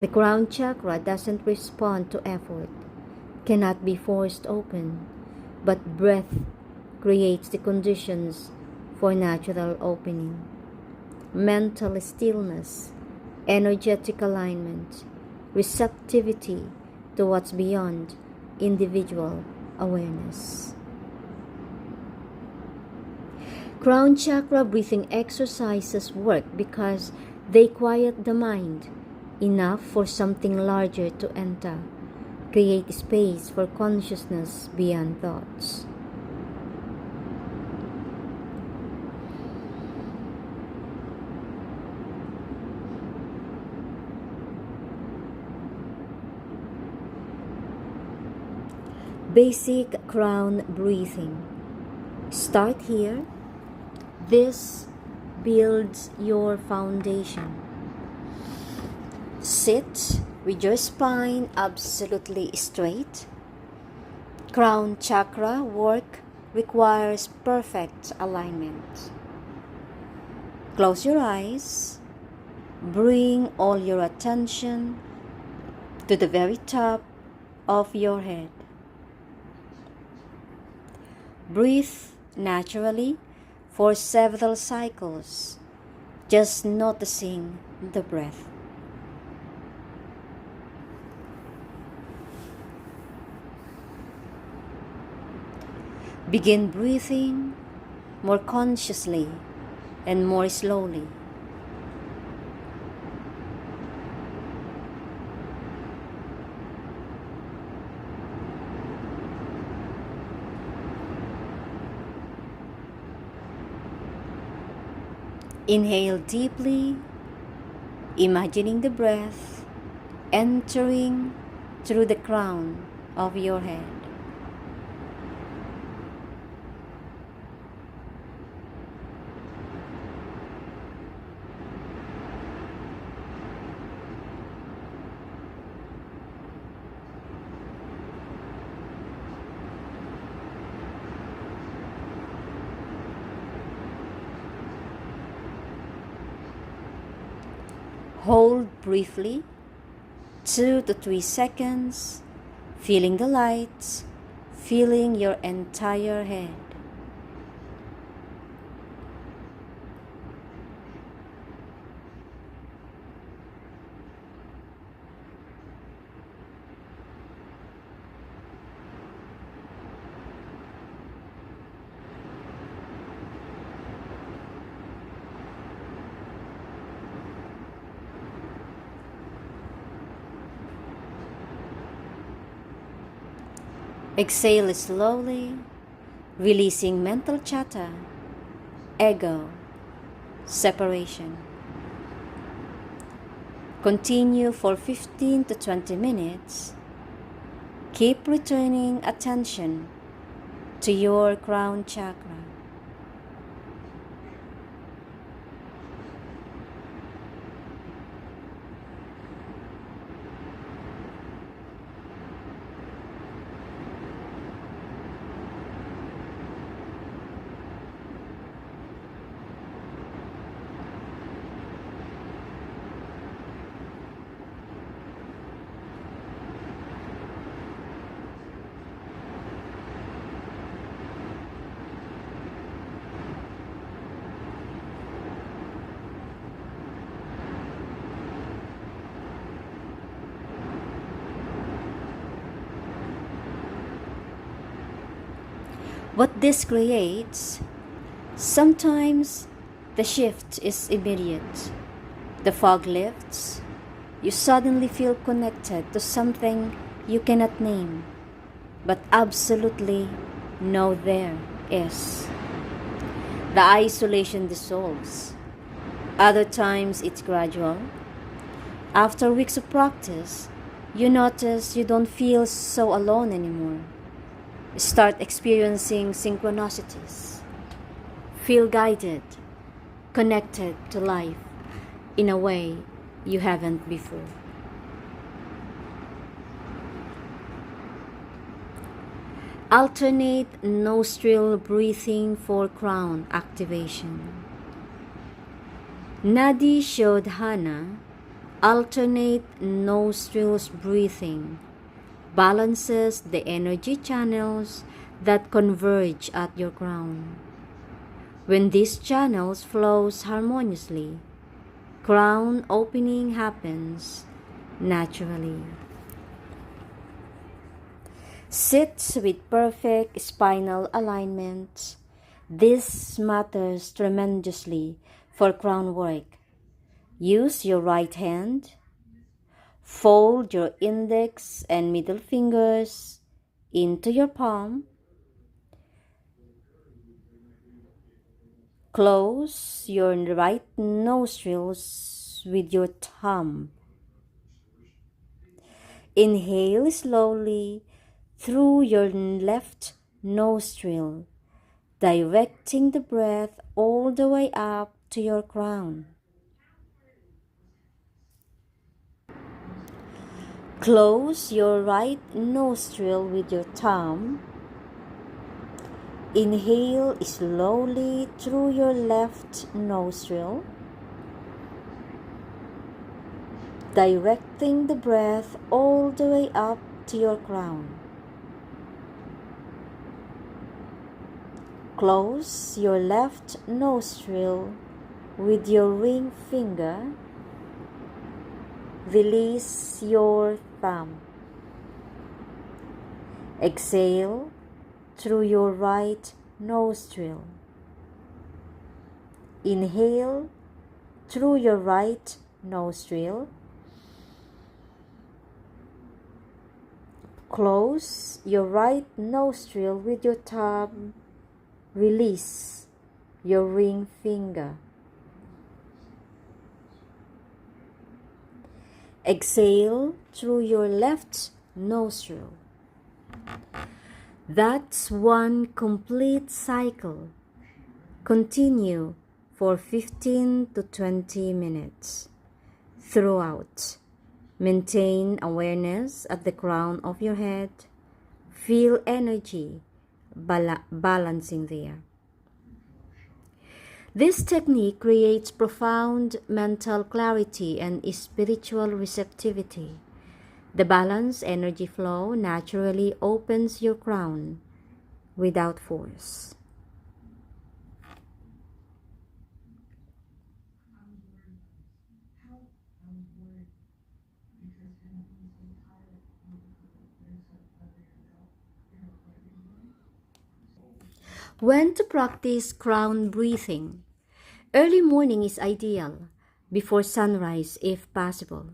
The crown chakra doesn't respond to effort, cannot be forced open, but breath creates the conditions for natural opening. Mental stillness, energetic alignment, receptivity to what's beyond individual awareness. Crown chakra breathing exercises work because they quiet the mind enough for something larger to enter, create space for consciousness beyond thoughts. Basic crown breathing. Start here. This builds your foundation. Sit with your spine absolutely straight. Crown chakra work requires perfect alignment. Close your eyes. Bring all your attention to the very top of your head. Breathe naturally for several cycles, just noticing the breath. Begin breathing more consciously and more slowly. Inhale deeply, imagining the breath entering through the crown of your head. Hold briefly, 2 to 3 seconds, feeling the light, feeling your entire head. Exhale slowly, releasing mental chatter, ego, separation. Continue for 15 to 20 minutes. Keep returning attention to your crown chakra. What this creates, sometimes the shift is immediate. The fog lifts, you suddenly feel connected to something you cannot name, but absolutely know there is. The isolation dissolves. Other times it's gradual. After weeks of practice, you notice you don't feel so alone anymore. Start experiencing synchronicities. Feel guided, connected to life in a way you haven't before. Alternate nostril breathing for crown activation. Nadi Shodhana Alternate nostrils breathing balances the energy channels that converge at your crown. When these channels flows harmoniously, crown opening happens naturally. Sit with perfect spinal alignment. This matters tremendously for crown work. Use your right hand. Fold your index and middle fingers into your palm. Close your right nostrils with your thumb. Inhale slowly through your left nostril, directing the breath all the way up to your crown. Close your right nostril with your thumb. Inhale slowly through your left nostril, directing the breath all the way up to your crown. Close your left nostril with your ring finger. Release your thumb. Exhale through your right nostril. Inhale through your right nostril. Close your right nostril with your thumb. Release your ring finger. Exhale through your left nostril. That's one complete cycle. Continue for 15 to 20 minutes. Throughout, maintain awareness at the crown of your head. Feel energy balancing there. This technique creates profound mental clarity and spiritual receptivity. The balanced energy flow naturally opens your crown without force. When to practice crown breathing? Early morning is ideal, before sunrise if possible.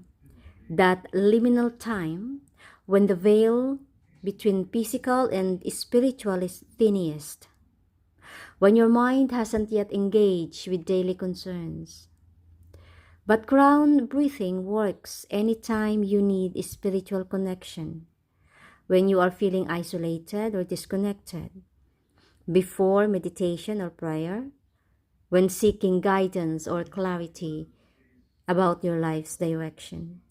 That liminal time when the veil between physical and spiritual is thinest. When your mind hasn't yet engaged with daily concerns. But crown breathing works anytime you need spiritual connection. When you are feeling isolated or disconnected. Before meditation or prayer. When seeking guidance or clarity about your life's direction.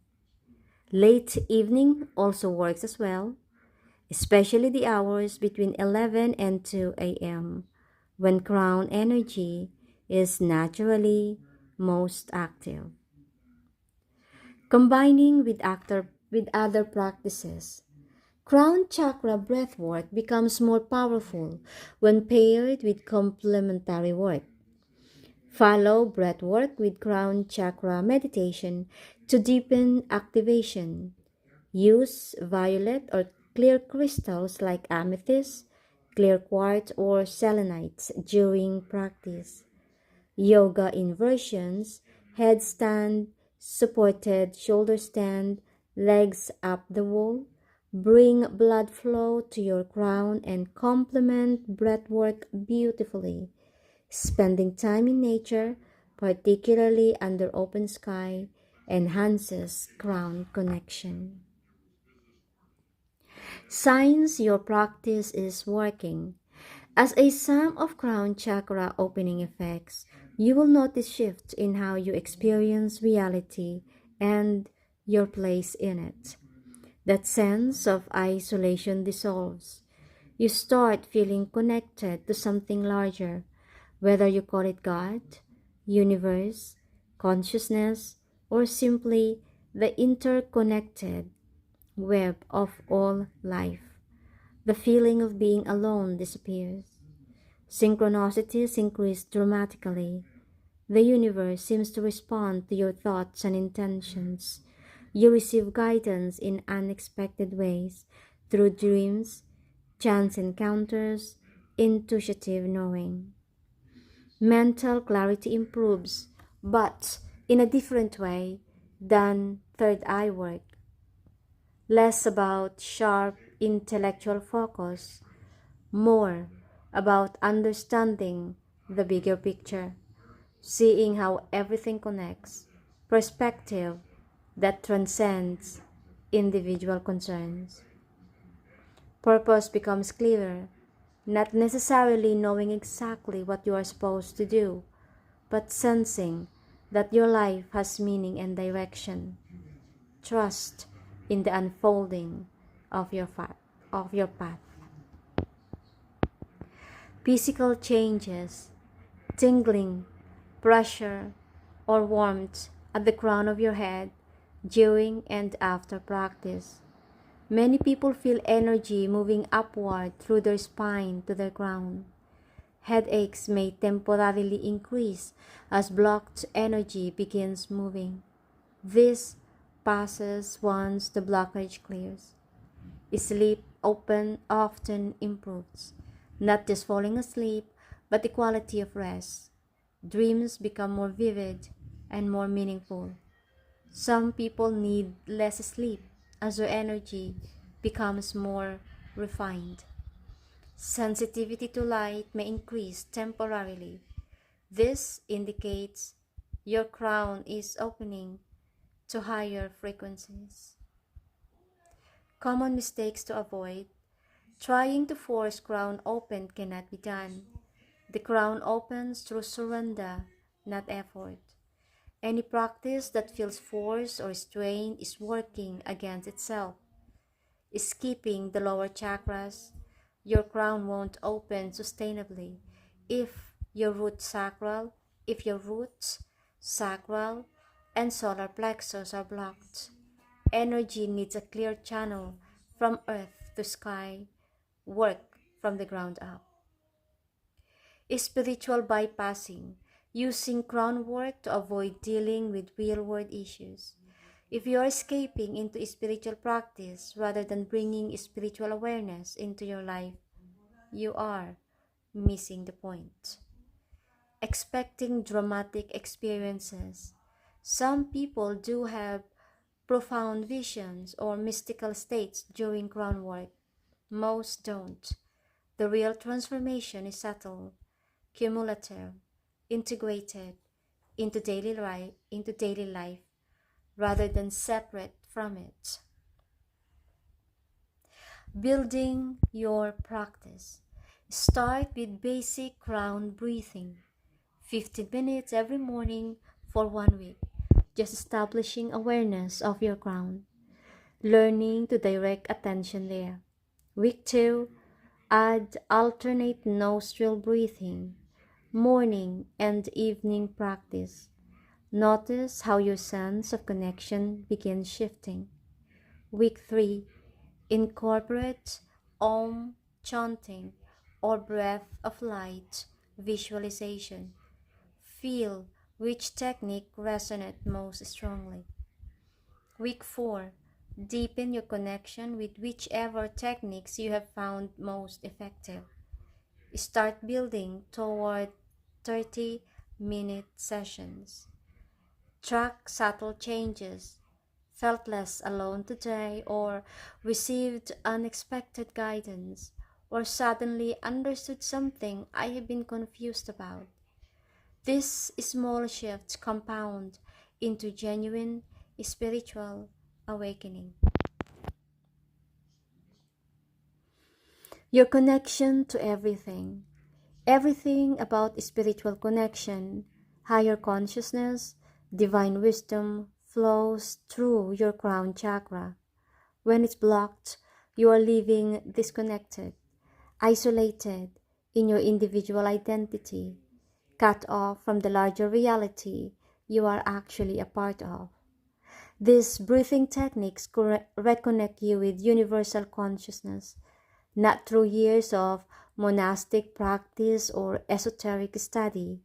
Late evening also works as well, especially the hours between 11 and 2 a.m. when crown energy is naturally most active. Combining with other practices, crown chakra breathwork becomes more powerful when paired with complementary work. Follow breathwork with crown chakra meditation to deepen activation. Use violet or clear crystals like amethyst, clear quartz, or selenites during practice. Yoga inversions, headstand, supported shoulder stand, legs up the wall. Bring blood flow to your crown and complement breathwork beautifully. Spending time in nature, particularly under open sky, enhances crown connection. Signs your practice is working. As a sum of crown chakra opening effects, you will notice shifts in how you experience reality and your place in it. That sense of isolation dissolves. You start feeling connected to something larger, whether you call it God, universe, consciousness, or simply the interconnected web of all life, the feeling of being alone disappears. Synchronicities increase dramatically. The universe seems to respond to your thoughts and intentions. You receive guidance in unexpected ways through dreams, chance encounters, intuitive knowing. Mental clarity improves, but in a different way than third eye work. Less about sharp intellectual focus, more about understanding the bigger picture, seeing how everything connects, perspective that transcends individual concerns. Purpose becomes clearer, not necessarily knowing exactly what you are supposed to do, but sensing that your life has meaning and direction. Trust in the unfolding of your path. Physical changes, tingling, pressure, or warmth at the crown of your head during and after practice. Many people feel energy moving upward through their spine to their crown. Headaches may temporarily increase as blocked energy begins moving. This passes once the blockage clears. Sleep often improves, not just falling asleep, but the quality of rest. Dreams become more vivid and more meaningful. Some people need less sleep as their energy becomes more refined. Sensitivity to light may increase temporarily. This indicates your crown is opening to higher frequencies. Common mistakes to avoid. Trying to force crown open cannot be done. The crown opens through surrender, not effort. Any practice that feels forced or strained is working against itself. Skipping the lower chakras, your crown won't open sustainably if your roots, sacral, and solar plexus are blocked. Energy needs a clear channel from earth to sky, work from the ground up. Spiritual bypassing, using crown work to avoid dealing with real world issues. If you are escaping into spiritual practice rather than bringing spiritual awareness into your life, you are missing the point. Expecting dramatic experiences. Some people do have profound visions or mystical states during crown work. Most don't. The real transformation is subtle, cumulative, integrated into daily life rather than separate from it. Building your practice. Start with basic crown breathing. 15 minutes every morning for 1 week. Just establishing awareness of your crown. Learning to direct attention there. Week 2, add alternate nostril breathing. Morning and evening practice. Notice how your sense of connection begins shifting. Week 3, incorporate Om chanting or breath of light visualization. Feel which technique resonates most strongly. Week 4, deepen your connection with whichever techniques you have found most effective. Start building toward 30-minute sessions. Track subtle changes. Felt less alone today, or received unexpected guidance, or suddenly understood something I have been confused about. These small shifts compound into genuine spiritual awakening. Your connection to everything. Everything about spiritual connection, higher consciousness, divine wisdom flows through your crown chakra. When it's blocked, you are living disconnected, isolated in your individual identity, cut off from the larger reality you are actually a part of. These breathing techniques reconnect you with universal consciousness, not through years of monastic practice or esoteric study,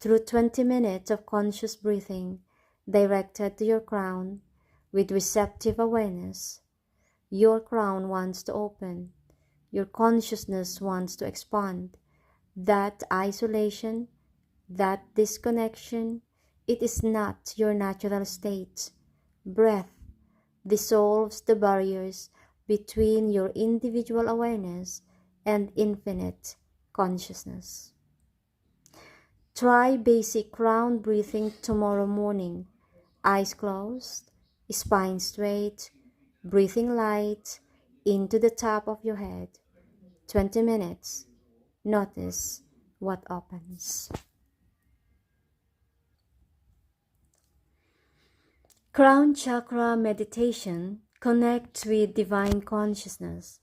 through 20 minutes of conscious breathing directed to your crown with receptive awareness. Your crown wants to open, your consciousness wants to expand. That isolation, that disconnection, it is not your natural state. Breath dissolves the barriers between your individual awareness and infinite consciousness. Try basic crown breathing tomorrow morning. Eyes closed, spine straight, breathing light into the top of your head. 20 minutes. Notice what opens. Crown Chakra meditation connects with divine consciousness.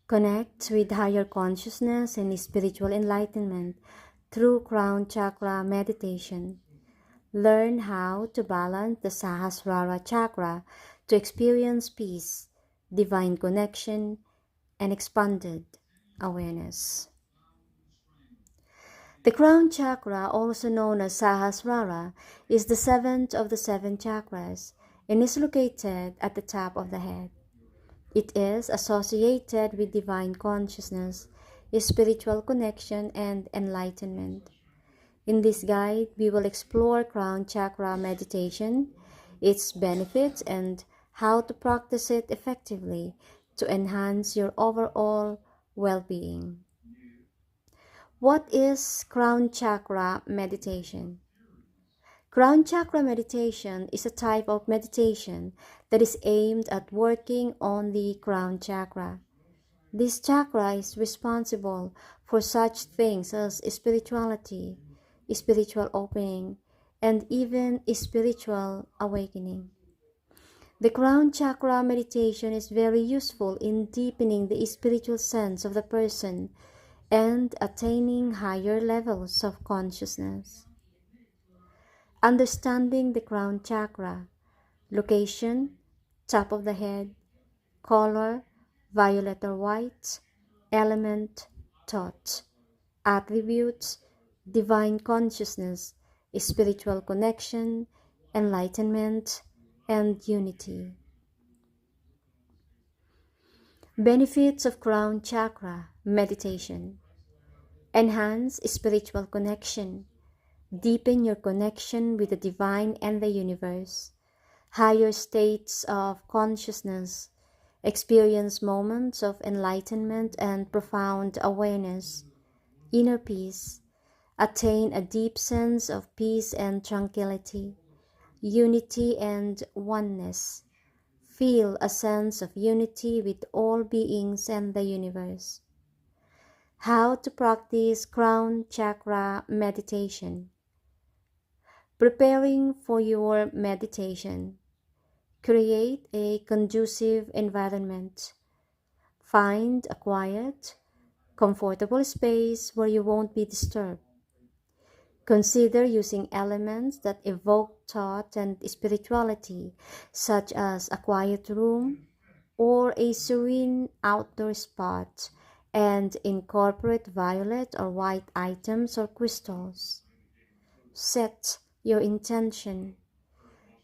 Connect with higher consciousness and spiritual enlightenment through Crown Chakra meditation. Learn how to balance the Sahasrara Chakra to experience peace, divine connection, and expanded awareness. The crown chakra, also known as Sahasrara, is the seventh of the seven chakras and is located at the top of the head. It is associated with divine consciousness, spiritual connection, and enlightenment. In this guide, we will explore crown chakra meditation, its benefits, and how to practice it effectively to enhance your overall well-being. What is crown chakra meditation? Crown chakra meditation is a type of meditation that is aimed at working on the crown chakra. This chakra is responsible for such things as spirituality, spiritual opening, and even spiritual awakening. The crown chakra meditation is very useful in deepening the spiritual sense of the person and attaining higher levels of consciousness. Understanding the crown chakra: location, top of the head, color, violet or white, element, thought, attributes, divine consciousness, spiritual connection, enlightenment, and unity. Benefits of crown chakra meditation: enhance spiritual connection, deepen your connection with the divine and the universe, higher states of consciousness, experience moments of enlightenment and profound awareness, inner peace, attain a deep sense of peace and tranquility, unity and oneness, feel a sense of unity with all beings and the universe. How to practice crown chakra meditation. Preparing for your meditation. Create a conducive environment. Find a quiet, comfortable space where you won't be disturbed. Consider using elements that evoke thought and spirituality, such as a quiet room or a serene outdoor spot, and incorporate violet or white items or crystals. Set your intention.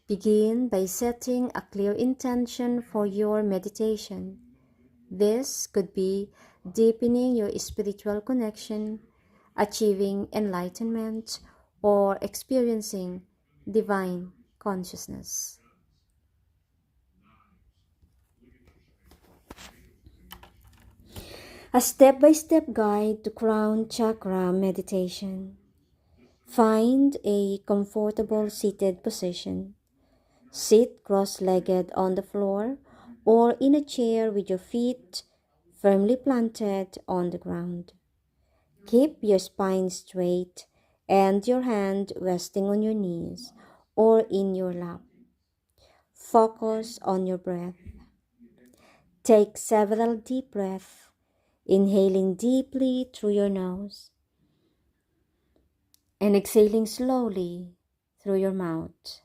Begin by setting a clear intention for your meditation. This could be deepening your spiritual connection, achieving enlightenment, or experiencing divine consciousness. A step-by-step guide to crown chakra meditation. Find a comfortable seated position. Sit cross-legged on the floor or in a chair with your feet firmly planted on the ground. Keep your spine straight and your hand resting on your knees or in your lap. Focus on your breath. Take several deep breaths, inhaling deeply through your nose and exhaling slowly through your mouth.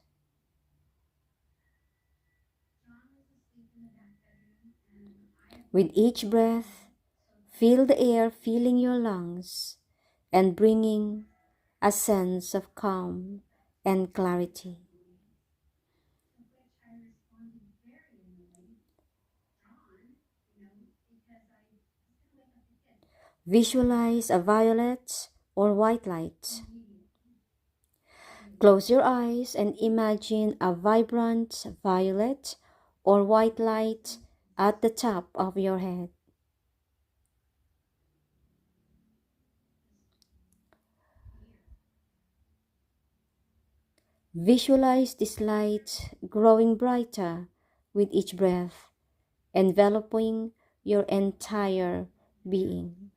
With each breath, feel the air filling your lungs and bringing a sense of calm and clarity. Visualize a violet or white light. Close your eyes and imagine a vibrant violet or white light at the top of your head. Visualize this light growing brighter with each breath, enveloping your entire being.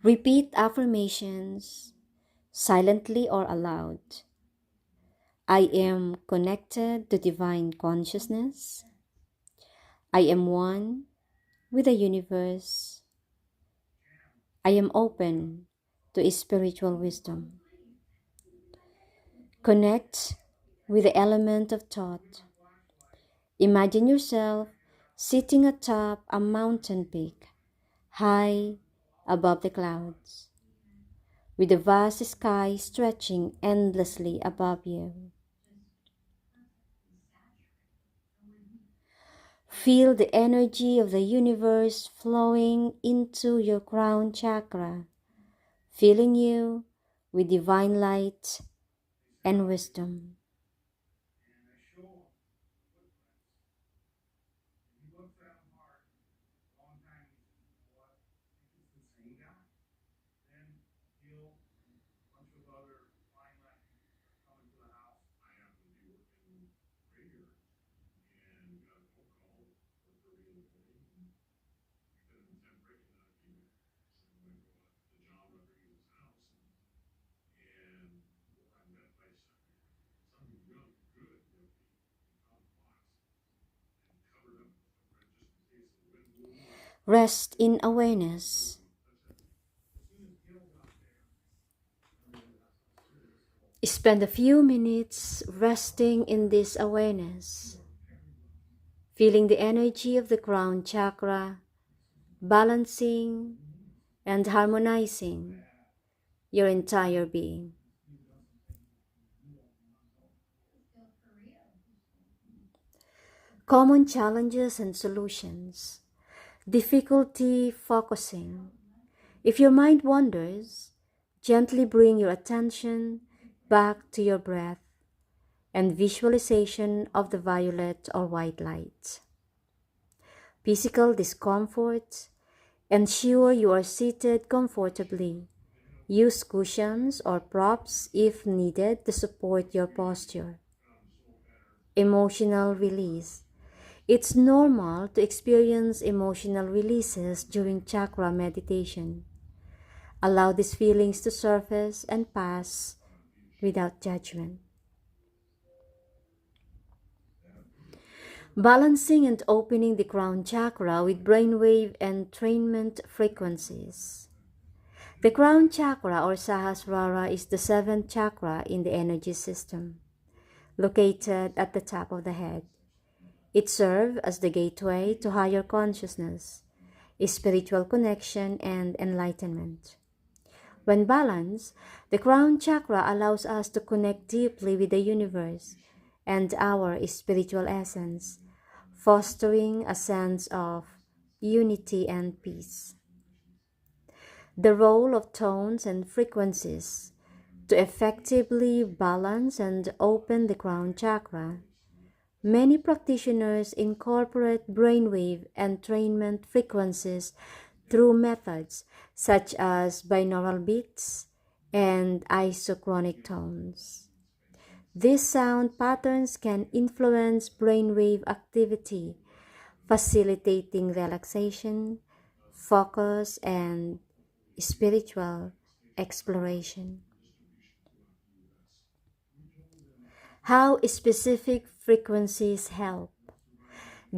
Repeat affirmations silently or aloud. I am connected to divine consciousness. I am one with the universe. I am open to spiritual wisdom. Connect with the element of thought. Imagine yourself sitting atop a mountain peak, high above the clouds, with the vast sky stretching endlessly above you. Feel the energy of the universe flowing into your crown chakra, filling you with divine light and wisdom. Rest in awareness. Spend a few minutes resting in this awareness, feeling the energy of the crown chakra, balancing and harmonizing your entire being. Common challenges and solutions. Difficulty focusing. If your mind wanders, gently bring your attention back to your breath and visualization of the violet or white light. Physical discomfort. Ensure you are seated comfortably. Use cushions or props if needed to support your posture. Emotional release. It's normal to experience emotional releases during chakra meditation. Allow these feelings to surface and pass without judgment. Balancing and opening the crown chakra with brainwave entrainment frequencies. The crown chakra or Sahasrara is the seventh chakra in the energy system, located at the top of the head. It serves as the gateway to higher consciousness, spiritual connection, and enlightenment. When balanced, the crown chakra allows us to connect deeply with the universe and our spiritual essence, fostering a sense of unity and peace. The role of tones and frequencies to effectively balance and open the crown chakra. Many practitioners incorporate brainwave entrainment frequencies through methods such as binaural beats and isochronic tones. These sound patterns can influence brainwave activity, facilitating relaxation, focus, and spiritual exploration. How specific frequencies help.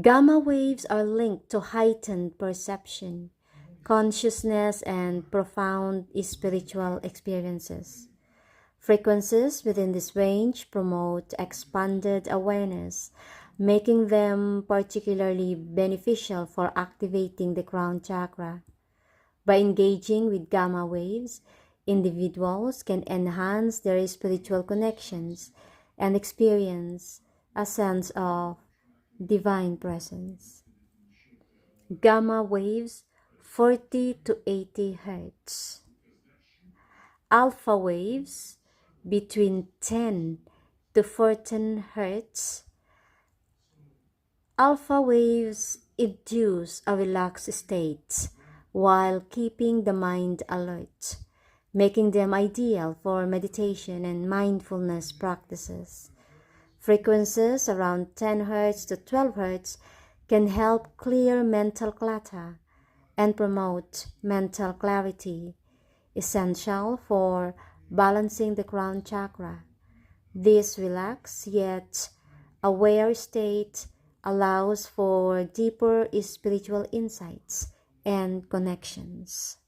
Gamma waves are linked to heightened perception, consciousness, and profound spiritual experiences. Frequencies within this range promote expanded awareness, making them particularly beneficial for activating the crown chakra. By engaging with gamma waves, individuals can enhance their spiritual connections and experience a sense of divine presence. Gamma waves 40 to 80 Hz. Alpha waves between 10 to 14 Hz. Alpha waves induce a relaxed state while keeping the mind alert, making them ideal for meditation and mindfulness practices. Frequencies around 10 Hz to 12 Hz can help clear mental clutter and promote mental clarity, essential for balancing the crown chakra. This relaxed yet aware state allows for deeper spiritual insights and connections.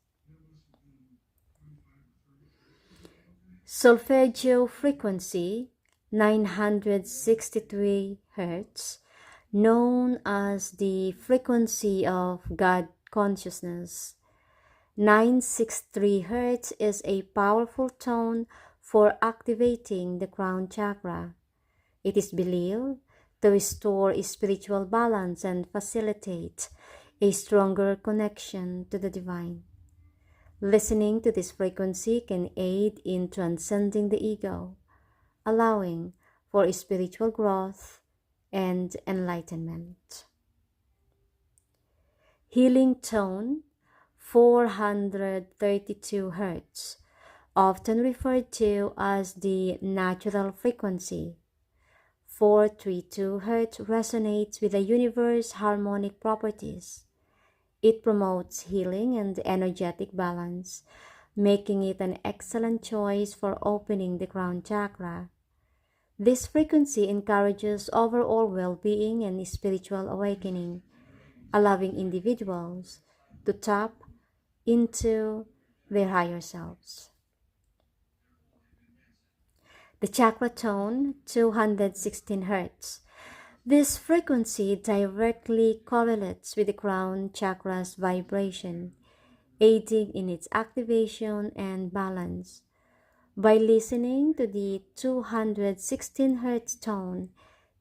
Solfeggio frequency 963 Hz, known as the frequency of God consciousness. 963 Hz is a powerful tone for activating the crown chakra. It is believed to restore spiritual balance and facilitate a stronger connection to the divine. Listening to this frequency can aid in transcending the ego, allowing for spiritual growth and enlightenment. Healing tone 432 Hz, often referred to as the natural frequency. 432 Hz resonates with the universe's harmonic properties. It promotes healing and energetic balance, making it an excellent choice for opening the crown chakra. This frequency encourages overall well-being and spiritual awakening, allowing individuals to tap into their higher selves. The chakra tone 216 Hz. This frequency directly correlates with the crown chakra's vibration, aiding in its activation and balance. By listening to the 216 Hz tone,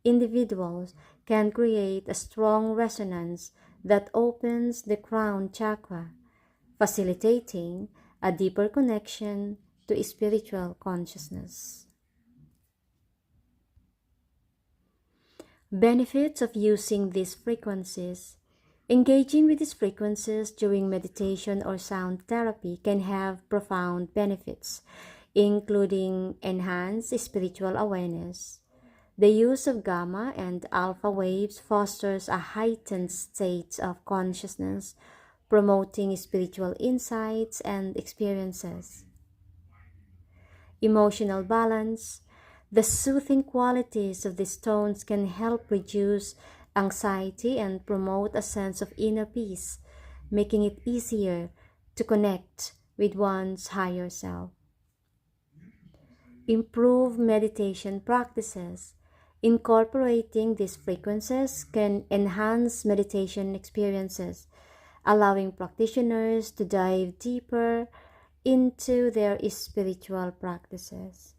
individuals can create a strong resonance that opens the crown chakra, facilitating a deeper connection to spiritual consciousness. Benefits of using these frequencies. Engaging with these frequencies during meditation or sound therapy can have profound benefits, including enhanced spiritual awareness. The use of gamma and alpha waves fosters a heightened state of consciousness, promoting spiritual insights and experiences. Emotional balance. The soothing qualities of these tones can help reduce anxiety and promote a sense of inner peace, making it easier to connect with one's higher self. Improve meditation practices. Incorporating these frequencies can enhance meditation experiences, allowing practitioners to dive deeper into their spiritual practices.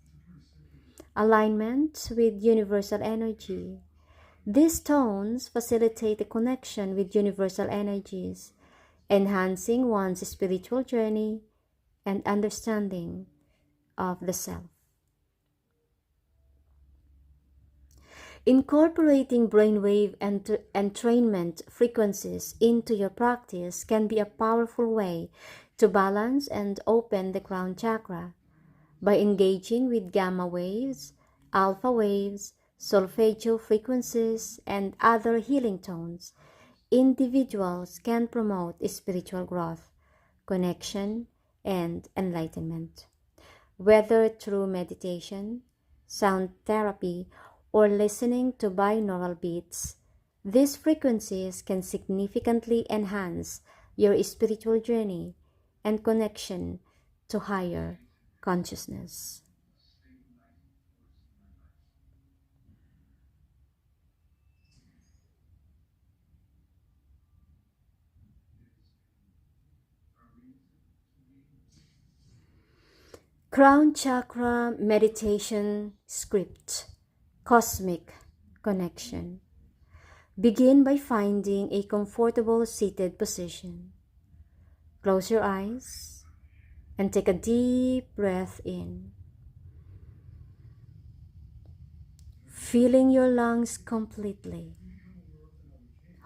Alignment with universal energy. These tones facilitate a connection with universal energies, enhancing one's spiritual journey and understanding of the self. Incorporating brainwave entrainment frequencies into your practice can be a powerful way to balance and open the crown chakra. By engaging with gamma waves, alpha waves, solfeggio frequencies, and other healing tones, individuals can promote spiritual growth, connection, and enlightenment. Whether through meditation, sound therapy, or listening to binaural beats, these frequencies can significantly enhance your spiritual journey and connection to higher consciousness. Crown Chakra Meditation Script Cosmic Connection. Begin by finding a comfortable seated position. Close your eyes and take a deep breath in, filling your lungs completely.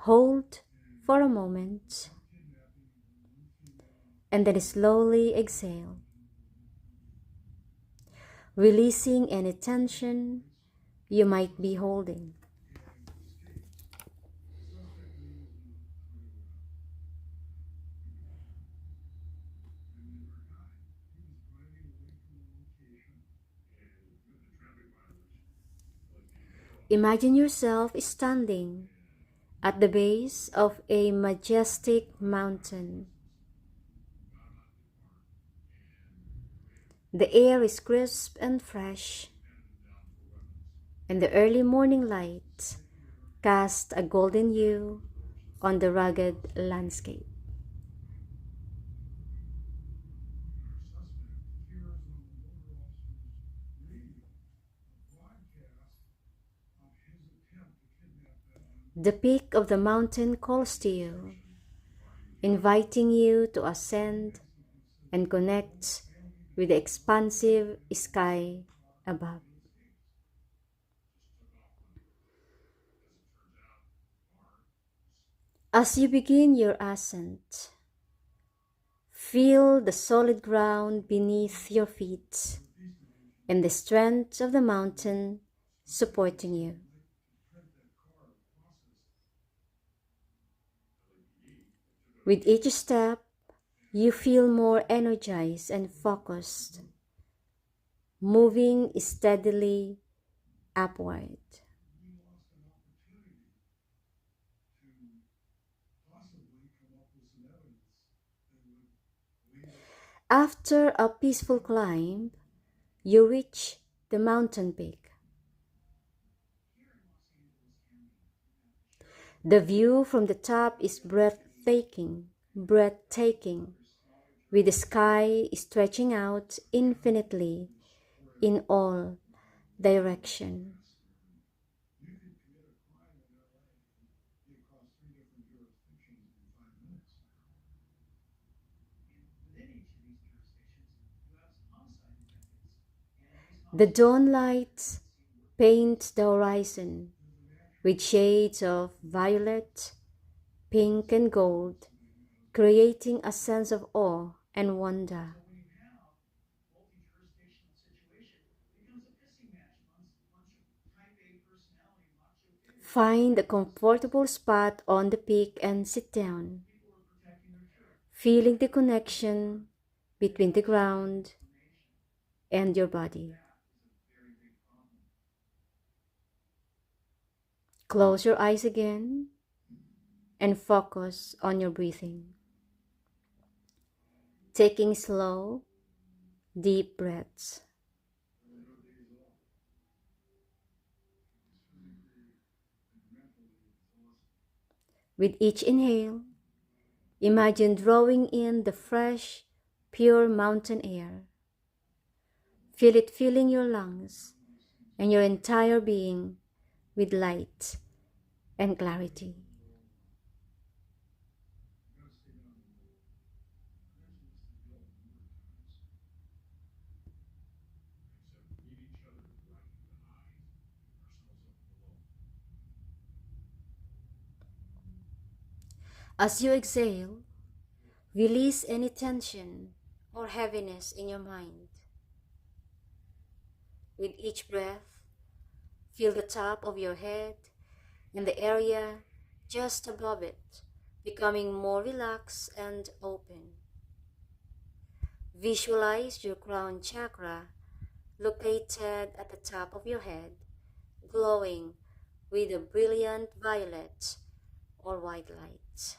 Hold for a moment and then slowly exhale, releasing any tension you might be holding. Imagine yourself standing at the base of a majestic mountain. The air is crisp and fresh, and the early morning light casts a golden hue on the rugged landscape. The peak of the mountain calls to you, inviting you to ascend and connect with the expansive sky above. As you begin your ascent, feel the solid ground beneath your feet and the strength of the mountain supporting you. With each step, you feel more energized and focused, moving steadily upward. After a peaceful climb, you reach the mountain peak. The view from the top is breathtaking, with the sky stretching out infinitely in all directions. The dawn light paints the horizon with shades of violet, pink, and gold, creating a sense of awe and wonder. Find a comfortable spot on the peak and sit down, feeling the connection between the ground and your body. Close your eyes again and focus on your breathing, taking slow, deep breaths. With each inhale, imagine drawing in the fresh, pure mountain air. Feel it filling your lungs and your entire being with light and clarity. As you exhale, release any tension or heaviness in your mind. With each breath, feel the top of your head and the area just above it becoming more relaxed and open. Visualize your crown chakra located at the top of your head, glowing with a brilliant violet or white light.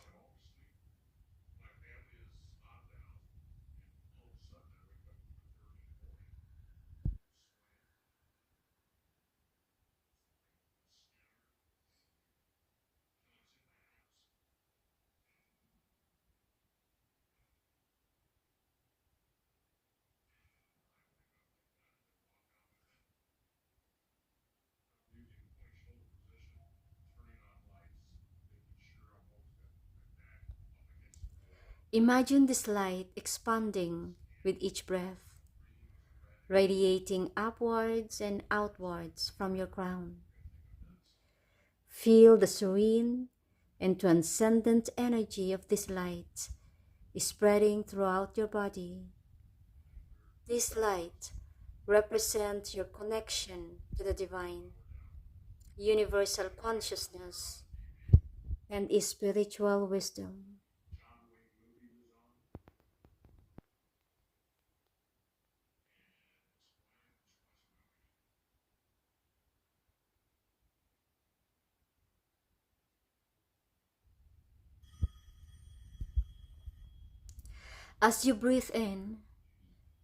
Imagine this light expanding with each breath, radiating upwards and outwards from your crown. Feel the serene and transcendent energy of this light spreading throughout your body. This light represents your connection to the divine, universal consciousness, and spiritual wisdom. As you breathe in,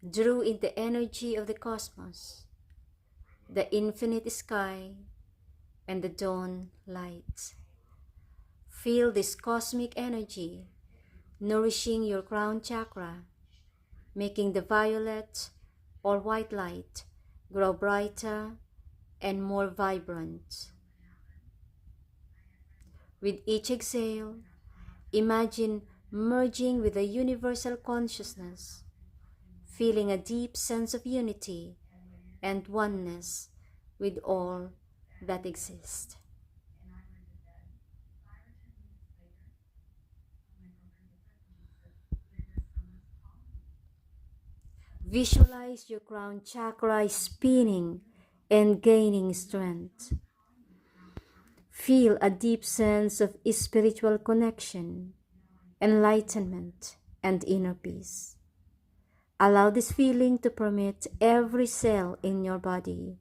draw in the energy of the cosmos, the infinite sky, and the dawn light. Feel this cosmic energy nourishing your crown chakra, making the violet or white light grow brighter and more vibrant. With each exhale, imagine merging with the universal consciousness, feeling a deep sense of unity and oneness with all that exists. Visualize your crown chakra spinning and gaining strength. Feel a deep sense of spiritual connection, enlightenment, and inner peace. Allow this feeling to permeate every cell in your body,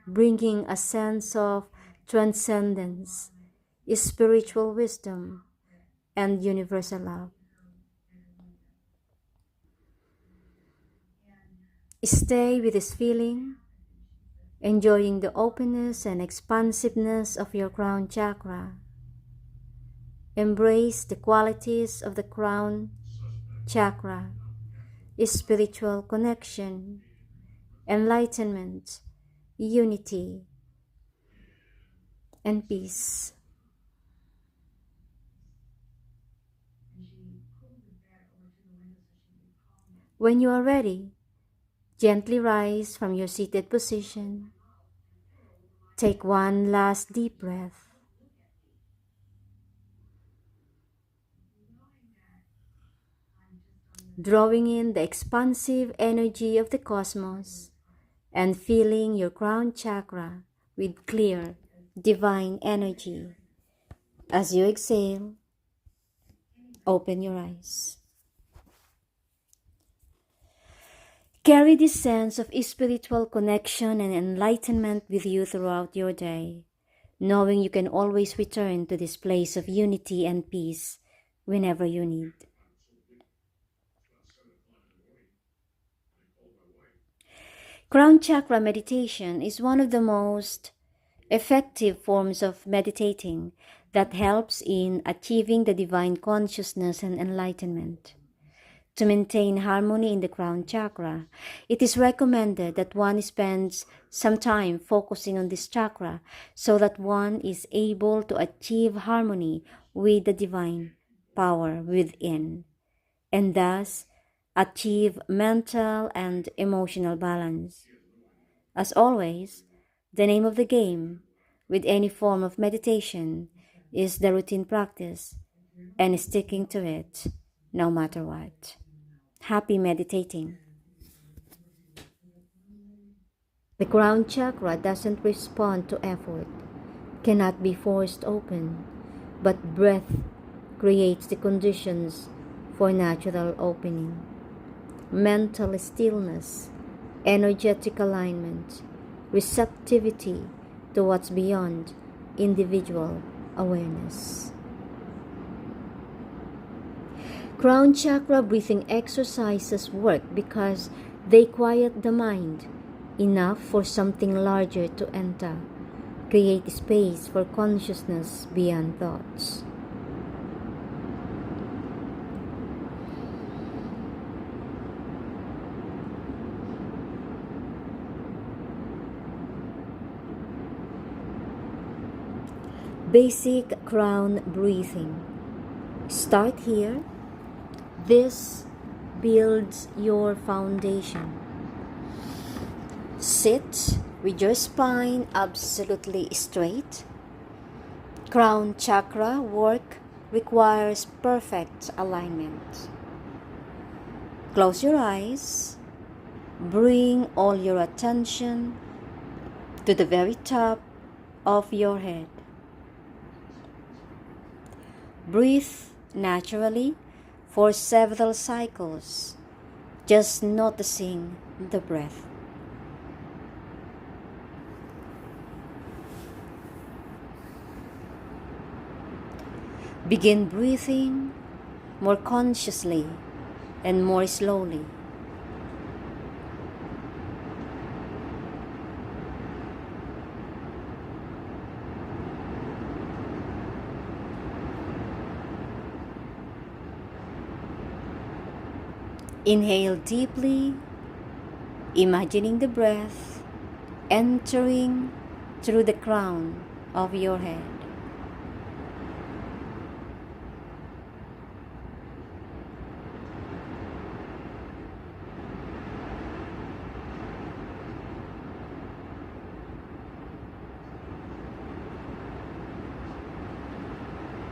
bringing a sense of transcendence, spiritual wisdom, and universal love. Stay with this feeling, enjoying the openness and expansiveness of your crown chakra. Embrace the qualities of the crown chakra, spiritual connection, enlightenment, unity, and peace. When you are ready, gently rise from your seated position. Take one last deep breath. Drawing in the expansive energy of the cosmos and filling your crown chakra with clear, divine energy. As you exhale, open your eyes. Carry this sense of spiritual connection and enlightenment with you throughout your day, knowing you can always return to this place of unity and peace whenever you need. Crown chakra meditation is one of the most effective forms of meditating that helps in achieving the divine consciousness and enlightenment. To maintain harmony in the crown chakra, it is recommended that one spends some time focusing on this chakra so that one is able to achieve harmony with the divine power within, and thus achieve mental and emotional balance. As always, the name of the game with any form of meditation is the routine practice, and sticking to it no matter what. Happy meditating. The crown chakra doesn't respond to effort, cannot be forced open, but breath creates the conditions for natural opening. Mental stillness, energetic alignment, receptivity to what's beyond individual awareness. Crown chakra breathing exercises work because they quiet the mind enough for something larger to enter, create space for consciousness beyond thoughts. Basic crown breathing. Start here. This builds your foundation. Sit with your spine absolutely straight. Crown chakra work requires perfect alignment. Close your eyes. Bring all your attention to the very top of your head. Breathe naturally for several cycles, just noticing the breath. Begin breathing more consciously and more slowly. Inhale deeply, imagining the breath entering through the crown of your head.